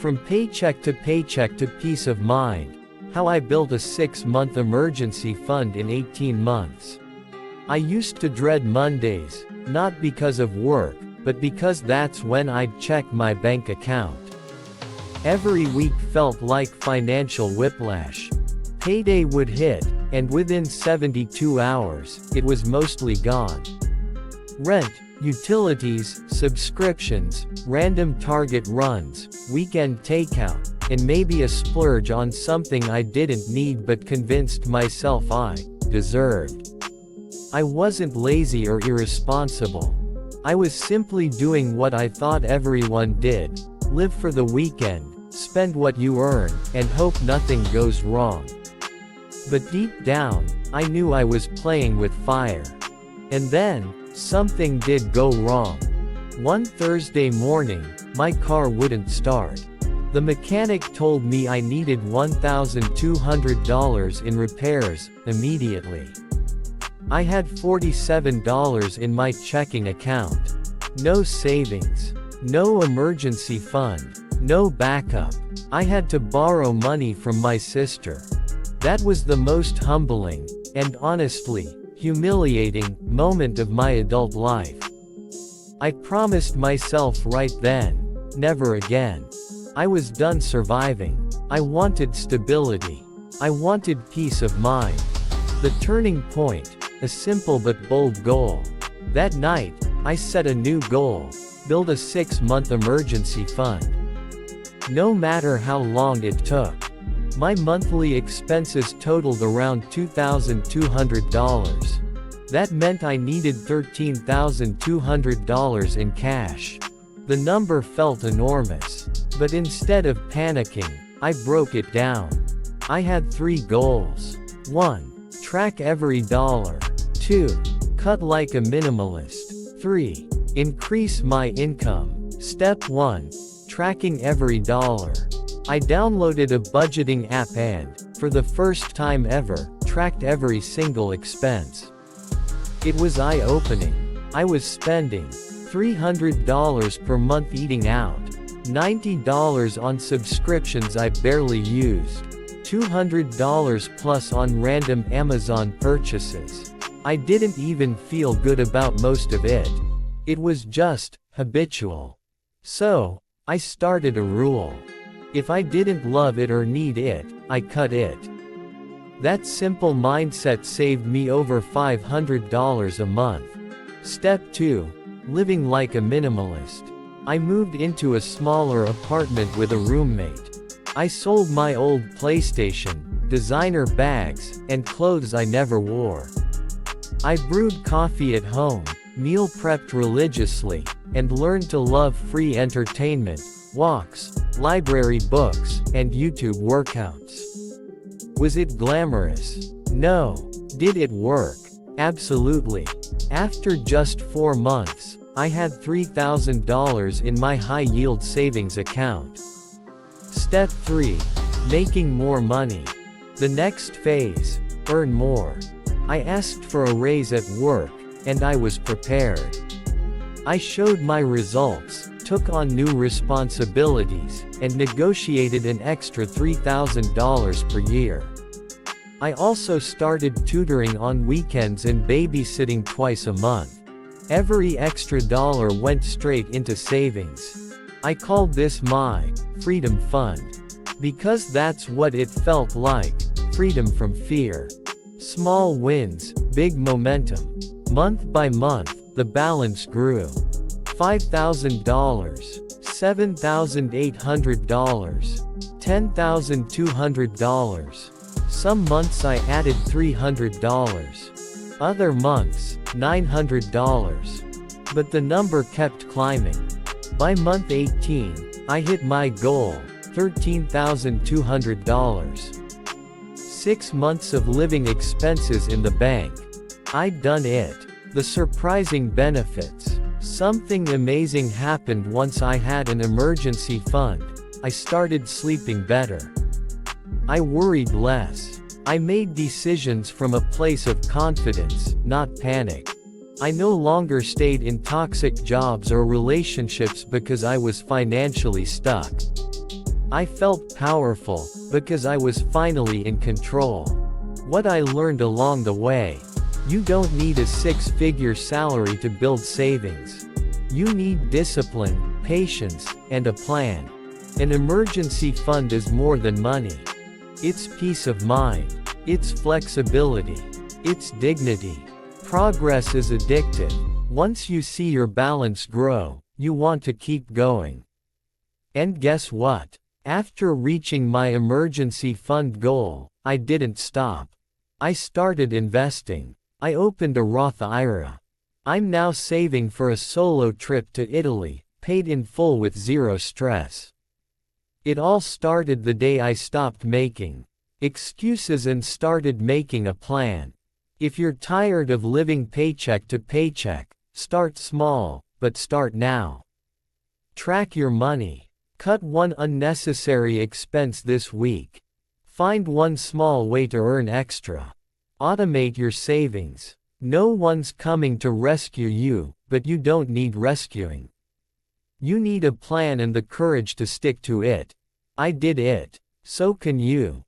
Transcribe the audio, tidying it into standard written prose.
From paycheck to peace of mind. How I built a 6-month emergency fund in 18 months. I used to dread Mondays, not because of work, but because that's when I'd check my bank account. Every week felt like financial whiplash. Payday would hit, and within 72 hours, it was mostly gone. Rent, utilities, subscriptions, random Target runs, weekend takeout, and maybe a splurge on something I didn't need but convinced myself I deserved. I wasn't lazy or irresponsible. I was simply doing what I thought everyone did: live for the weekend, spend what you earn, and hope nothing goes wrong. But deep down, I knew I was playing with fire. And then, something did go wrong. One Thursday morning, my car wouldn't start. The mechanic told me I needed $1,200 in repairs, immediately. I had $47 in my checking account. No savings. No emergency fund. No backup. I had to borrow money from my sister. That was the most humbling, and honestly, humiliating, moment of my adult life. I promised myself right then, never again. I was done surviving. I wanted stability. I wanted peace of mind. The turning point, a simple but bold goal. That night, I set a new goal: build a 6-month emergency fund. No matter how long it took. My monthly expenses totaled around $2,200. That meant I needed $13,200 in cash. The number felt enormous. But instead of panicking, I broke it down. I had 3 goals. 1. Track every dollar. 2. Cut like a minimalist. 3. Increase my income. Step 1. Tracking every dollar. I downloaded a budgeting app and, for the first time ever, tracked every single expense. It was eye-opening. I was spending $300 per month eating out, $90 on subscriptions I barely used, $200 plus on random Amazon purchases. I didn't even feel good about most of it. It was just habitual. So, I started a rule. If I didn't love it or need it, I cut it. That simple mindset saved me over $500 a month. Step 2. Living like a minimalist. I moved into a smaller apartment with a roommate. I sold my old PlayStation, designer bags, and clothes I never wore. I brewed coffee at home, meal prepped religiously, and learned to love free entertainment, walks, library books, and YouTube workouts. Was it glamorous? No. Did it work? Absolutely. After just 4 months, I had $3,000 in my high-yield savings account. Step 3. Making more money. The next phase: earn more. I asked for a raise at work, and I was prepared. I showed my results, took on new responsibilities, and negotiated an extra $3,000 per year. I also started tutoring on weekends and babysitting twice a month. Every extra dollar went straight into savings. I called this my freedom fund. Because that's what it felt like: freedom from fear. Small wins, big momentum. Month by month, the balance grew. $5,000, $7,800, $10,200. Some months I added $300. Other months, $900. But the number kept climbing. By month 18, I hit my goal, $13,200. 6 months of living expenses in the bank. I'd done it. The surprising benefits. Something amazing happened once I had an emergency fund. I started sleeping better. I worried less. I made decisions from a place of confidence, not panic. I no longer stayed in toxic jobs or relationships because I was financially stuck. I felt powerful, because I was finally in control. What I learned along the way. You don't need a six-figure salary to build savings. You need discipline, patience, and a plan. An emergency fund is more than money. It's peace of mind. It's flexibility. It's dignity. Progress is addictive. Once you see your balance grow, you want to keep going. And guess what? After reaching my emergency fund goal, I didn't stop. I started investing. I opened a Roth IRA. I'm now saving for a solo trip to Italy, paid in full with zero stress. It all started the day I stopped making excuses and started making a plan. If you're tired of living paycheck to paycheck, start small, but start now. Track your money. Cut one unnecessary expense this week. Find one small way to earn extra. Automate your savings. No one's coming to rescue you, but you don't need rescuing. You need a plan and the courage to stick to it. I did it. So can you.